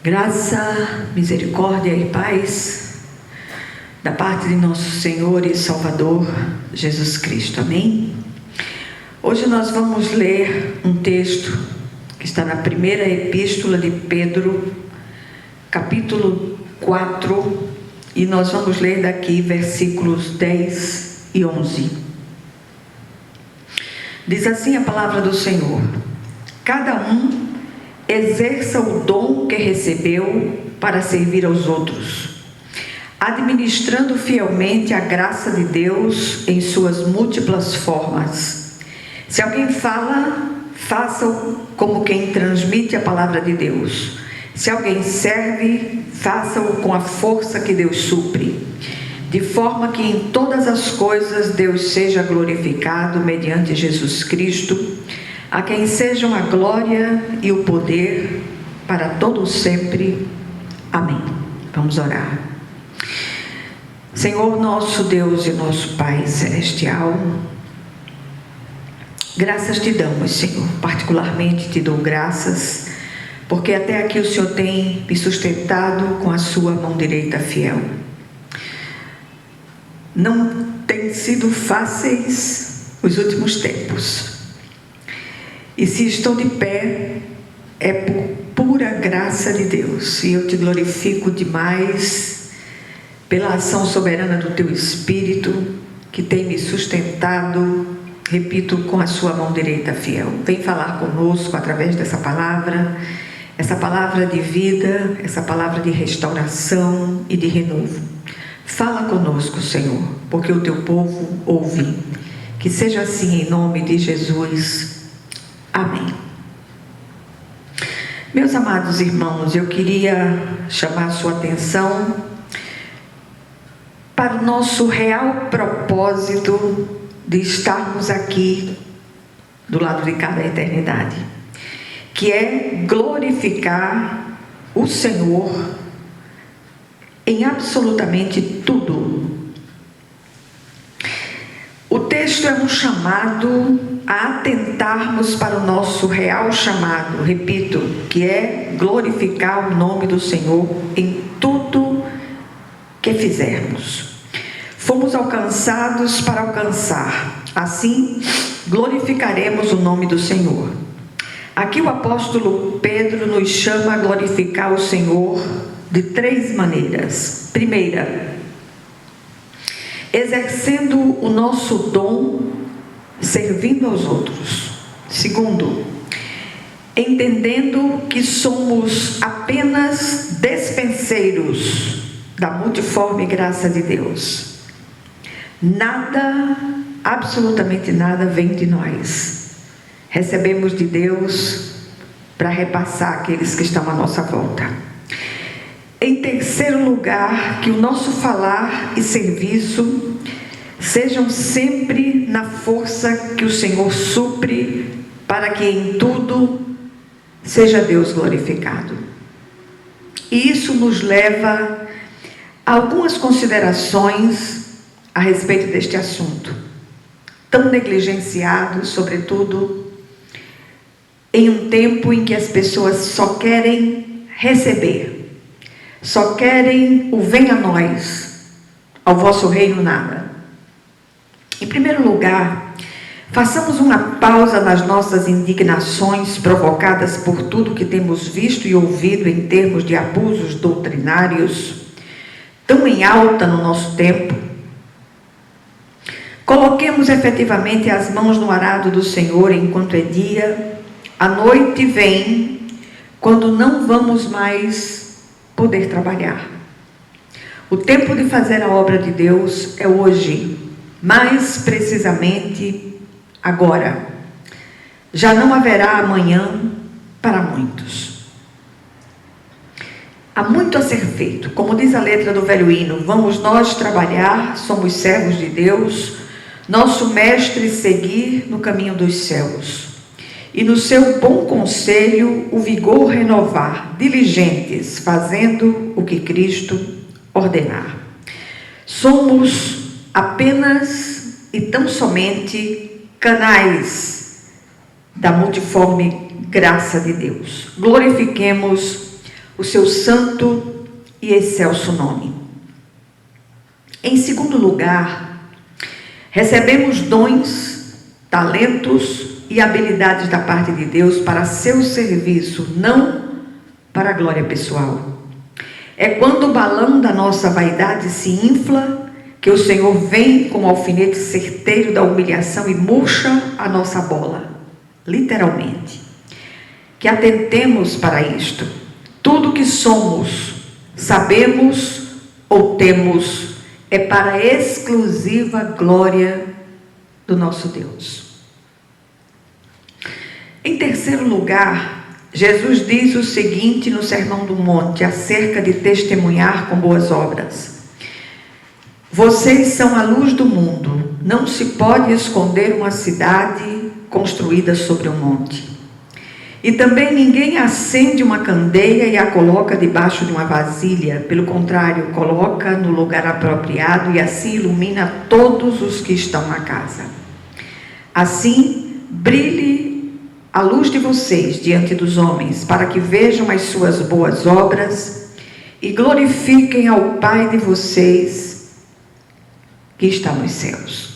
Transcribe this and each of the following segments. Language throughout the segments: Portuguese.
Graça, misericórdia e paz da parte de nosso Senhor e Salvador Jesus Cristo. Amém? Hoje nós vamos ler um texto que está na primeira epístola de Pedro, capítulo 4, e nós vamos ler daqui versículos 10 e 11. Diz assim a palavra do Senhor: cada um exerça o dom que recebeu para servir aos outros, administrando fielmente a graça de Deus em suas múltiplas formas. Se alguém fala, faça-o como quem transmite a palavra de Deus. Se alguém serve, faça-o com a força que Deus supre, de forma que em todas as coisas Deus seja glorificado mediante Jesus Cristo, a quem sejam a glória e o poder para todos sempre. Amém. Vamos orar. Senhor, nosso Deus e nosso Pai celestial, graças te damos, Senhor. Particularmente te dou graças, porque até aqui o Senhor tem me sustentado com a sua mão direita fiel. Não tem sido fáceis os últimos tempos. E se estou de pé, é por pura graça de Deus. E eu te glorifico demais pela ação soberana do teu Espírito, que tem me sustentado, repito, com a sua mão direita fiel. Vem falar conosco através dessa palavra, essa palavra de vida, essa palavra de restauração e de renovo. Fala conosco, Senhor, porque o teu povo ouve. Que seja assim em nome de Jesus. Amém. Meus amados irmãos, eu queria chamar a sua atenção para o nosso real propósito de estarmos aqui do lado de cada eternidade, que é glorificar o Senhor em absolutamente tudo. O texto é um chamado a atentarmos para o nosso real chamado, repito, que é glorificar o nome do Senhor em tudo que fizermos. Fomos alcançados para alcançar, assim glorificaremos o nome do Senhor. Aqui o apóstolo Pedro nos chama a glorificar o Senhor de 3 maneiras. Primeira, exercendo o nosso dom, servindo aos outros. Segundo, entendendo que somos apenas despenseiros da multiforme graça de Deus. Nada, absolutamente nada vem de nós. Recebemos de Deus para repassar àqueles que estão à nossa volta. Em terceiro lugar, que o nosso falar e serviço sejam sempre na força que o Senhor supre, para que em tudo seja Deus glorificado. E isso nos leva a algumas considerações a respeito deste assunto, tão negligenciado, sobretudo em um tempo em que as pessoas só querem receber, só querem o venha a nós, ao vosso reino nada. Em primeiro lugar, façamos uma pausa nas nossas indignações provocadas por tudo que temos visto e ouvido em termos de abusos doutrinários, tão em alta no nosso tempo. Coloquemos efetivamente as mãos no arado do Senhor enquanto é dia. A noite vem, quando não vamos mais poder trabalhar. O tempo de fazer a obra de Deus é hoje. Mais precisamente, agora. Já não haverá amanhã para muitos. Há muito a ser feito. Como diz a letra do velho hino: vamos nós trabalhar, somos servos de Deus, nosso mestre seguir no caminho dos céus. E no seu bom conselho o vigor renovar, diligentes, fazendo o que Cristo ordenar. Somos apenas e tão somente canais da multiforme graça de Deus. Glorifiquemos o seu santo e excelso nome. Em segundo lugar, recebemos dons, talentos e habilidades da parte de Deus para seu serviço, não para a glória pessoal. É quando o balão da nossa vaidade se infla que o Senhor vem com o alfinete certeiro da humilhação e murcha a nossa bola, literalmente. Que atentemos para isto. Tudo que somos, sabemos ou temos é para a exclusiva glória do nosso Deus. Em terceiro lugar, Jesus diz o seguinte no Sermão do Monte, acerca de testemunhar com boas obras. Vocês são a luz do mundo. Não se pode esconder uma cidade construída sobre um monte. E também ninguém acende uma candeia e a coloca debaixo de uma vasilha. Pelo contrário, coloca no lugar apropriado e assim ilumina todos os que estão na casa. Assim, brilhe a luz de vocês diante dos homens, para que vejam as suas boas obras e glorifiquem ao Pai de vocês que está nos céus.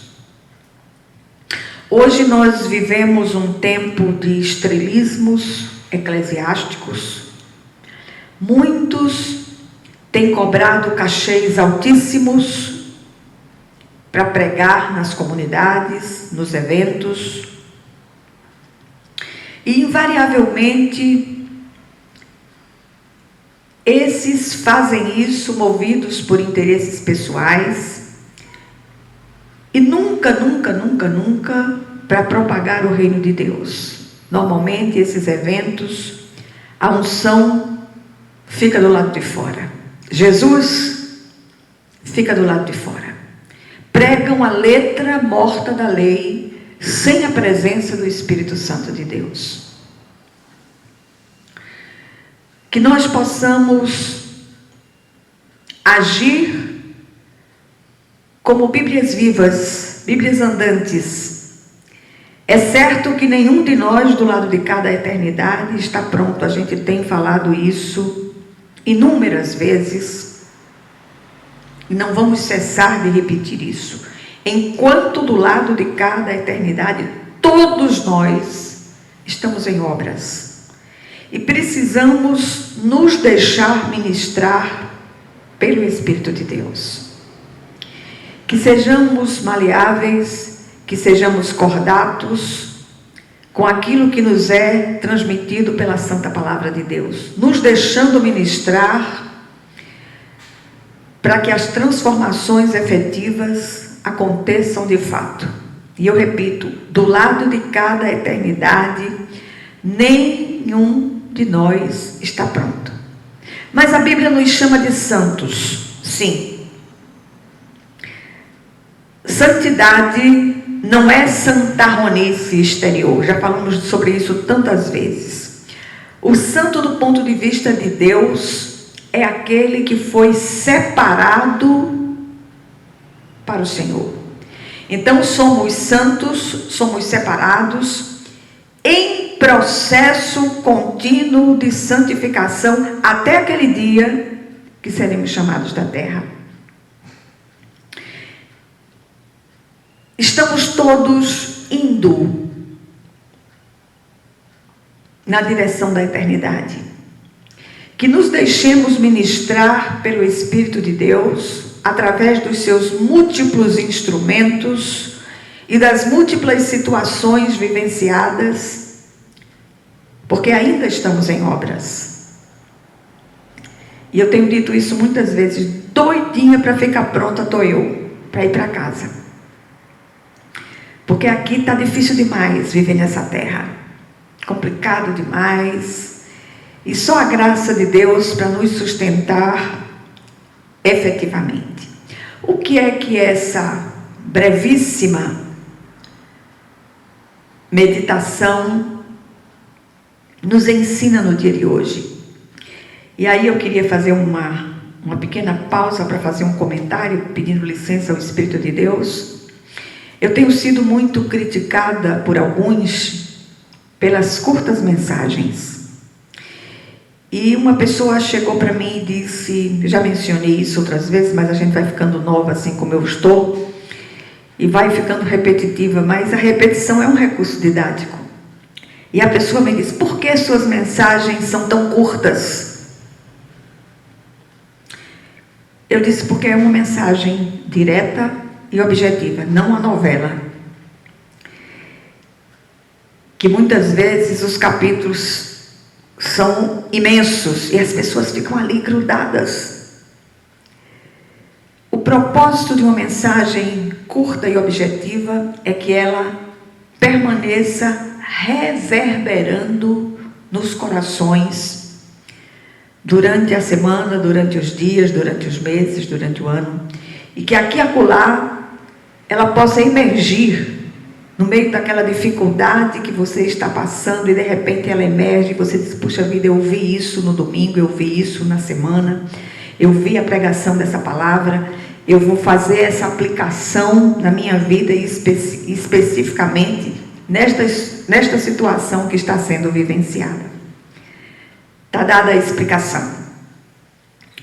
Hoje nós vivemos um tempo de estrelismos eclesiásticos. Muitos têm cobrado cachês altíssimos para pregar nas comunidades, nos eventos. E invariavelmente, esses fazem isso movidos por interesses pessoais e nunca para propagar o reino de Deus. Normalmente, esses eventos, a unção fica do lado de fora. Jesus fica do lado de fora. Pregam a letra morta da lei, sem a presença do Espírito Santo de Deus. Que nós possamos agir como Bíblias vivas, Bíblias andantes. É certo que nenhum de nós do lado de cá da eternidade está pronto. A gente tem falado isso inúmeras vezes. E não vamos cessar de repetir isso. Enquanto do lado de cá da eternidade, todos nós estamos em obras. E precisamos nos deixar ministrar pelo Espírito de Deus. Que sejamos maleáveis, que sejamos cordatos com aquilo que nos é transmitido pela Santa Palavra de Deus. Nos deixando ministrar para que as transformações efetivas aconteçam de fato. E eu repito, do lado de cada eternidade, nenhum de nós está pronto. Mas a Bíblia nos chama de santos, sim. Santidade não é santarronice exterior, já falamos sobre isso tantas vezes. O santo do ponto de vista de Deus é aquele que foi separado para o Senhor. Então somos santos, somos separados em processo contínuo de santificação até aquele dia que seremos chamados da terra. Estamos todos indo na direção da eternidade. Que nos deixemos ministrar pelo Espírito de Deus através dos seus múltiplos instrumentos e das múltiplas situações vivenciadas, porque ainda estamos em obras. E eu tenho dito isso muitas vezes, doidinha para ficar pronta estou eu, para ir para casa. Porque aqui está difícil demais viver nessa terra, complicado demais, e só a graça de Deus para nos sustentar efetivamente. O que é que essa brevíssima meditação nos ensina no dia de hoje? E aí eu queria fazer uma pequena pausa para fazer um comentário, pedindo licença ao Espírito de Deus. Eu tenho sido muito criticada por alguns pelas curtas mensagens. E uma pessoa chegou para mim e disse, já mencionei isso outras vezes, mas a gente vai ficando nova assim como eu estou, e vai ficando repetitiva, mas a repetição é um recurso didático. E a pessoa me disse, por que suas mensagens são tão curtas? Eu disse, porque é uma mensagem direta e objetiva, não uma novela. Que muitas vezes os capítulos são imensos e as pessoas ficam ali grudadas. O propósito de uma mensagem curta e objetiva é que ela permaneça reverberando nos corações durante a semana, durante os dias, durante os meses, durante o ano, e que aqui e acolá ela possa emergir no meio daquela dificuldade que você está passando, e de repente ela emerge, e você diz, puxa vida, eu vi isso no domingo, eu vi isso na semana, eu vi a pregação dessa palavra, eu vou fazer essa aplicação na minha vida, especificamente nesta situação que está sendo vivenciada. Está dada a explicação.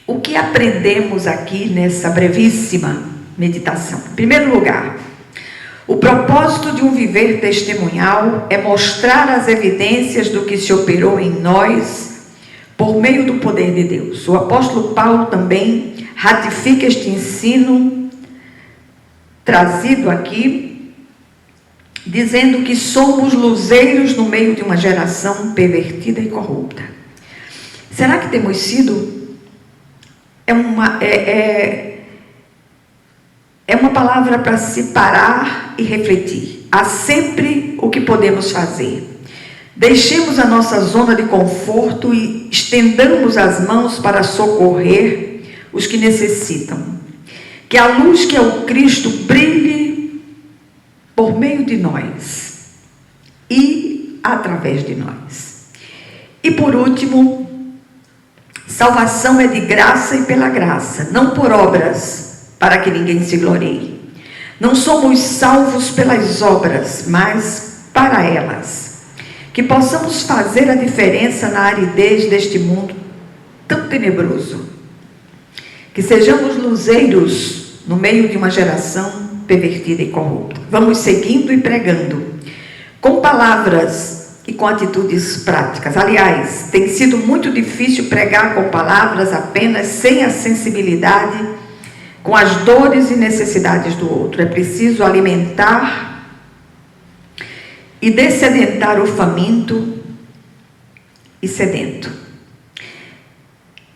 O que aprendemos aqui nessa brevíssima meditação? Em primeiro lugar, o propósito de um viver testemunhal é mostrar as evidências do que se operou em nós por meio do poder de Deus. O apóstolo Paulo também ratifica este ensino trazido aqui, dizendo que somos luzeiros no meio de uma geração pervertida e corrupta. Será que temos sido? É uma palavra para se parar e refletir. Há sempre o que podemos fazer. Deixemos a nossa zona de conforto e estendamos as mãos para socorrer os que necessitam. Que a luz que é o Cristo brilhe por meio de nós e através de nós. E por último, salvação é de graça e pela graça, não por obras, para que ninguém se glorie. Não somos salvos pelas obras, mas para elas. Que possamos fazer a diferença na aridez deste mundo tão tenebroso. Que sejamos luzeiros no meio de uma geração pervertida e corrupta. Vamos seguindo e pregando, com palavras e com atitudes práticas. Aliás, tem sido muito difícil pregar com palavras apenas, sem a sensibilidade com as dores e necessidades do outro. É preciso alimentar e dessedentar o faminto e sedento.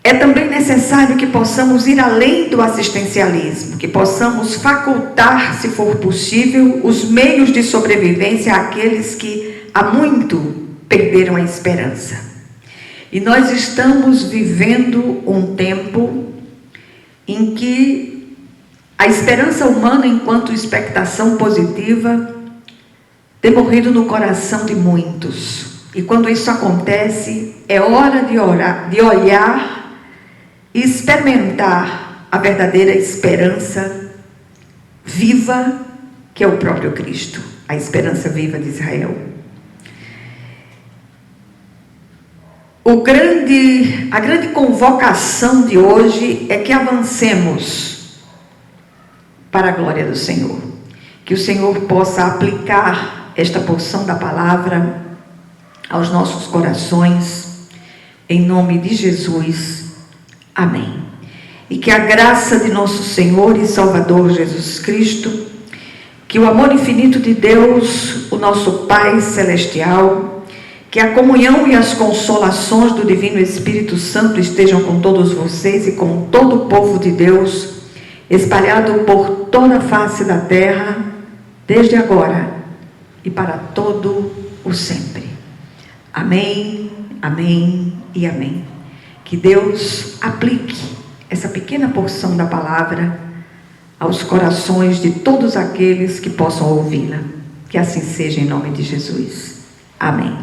É também necessário que possamos ir além do assistencialismo, que possamos facultar, se for possível, os meios de sobrevivência àqueles que há muito perderam a esperança. E nós estamos vivendo um tempo em que a esperança humana, enquanto expectação positiva, tem morrido no coração de muitos. E quando isso acontece, é hora de olhar e experimentar a verdadeira esperança viva, que é o próprio Cristo, a esperança viva de Israel. A grande convocação de hoje é que avancemos para a glória do Senhor. Que o Senhor possa aplicar esta porção da palavra aos nossos corações, em nome de Jesus. Amém. E que a graça de nosso Senhor e Salvador Jesus Cristo, que o amor infinito de Deus, o nosso Pai Celestial, que a comunhão e as consolações do Divino Espírito Santo estejam com todos vocês e com todo o povo de Deus, espalhado por toda a face da terra, desde agora e para todo o sempre. Amém, amém e amém. Que Deus aplique essa pequena porção da palavra aos corações de todos aqueles que possam ouvi-la. Que assim seja em nome de Jesus. Amém.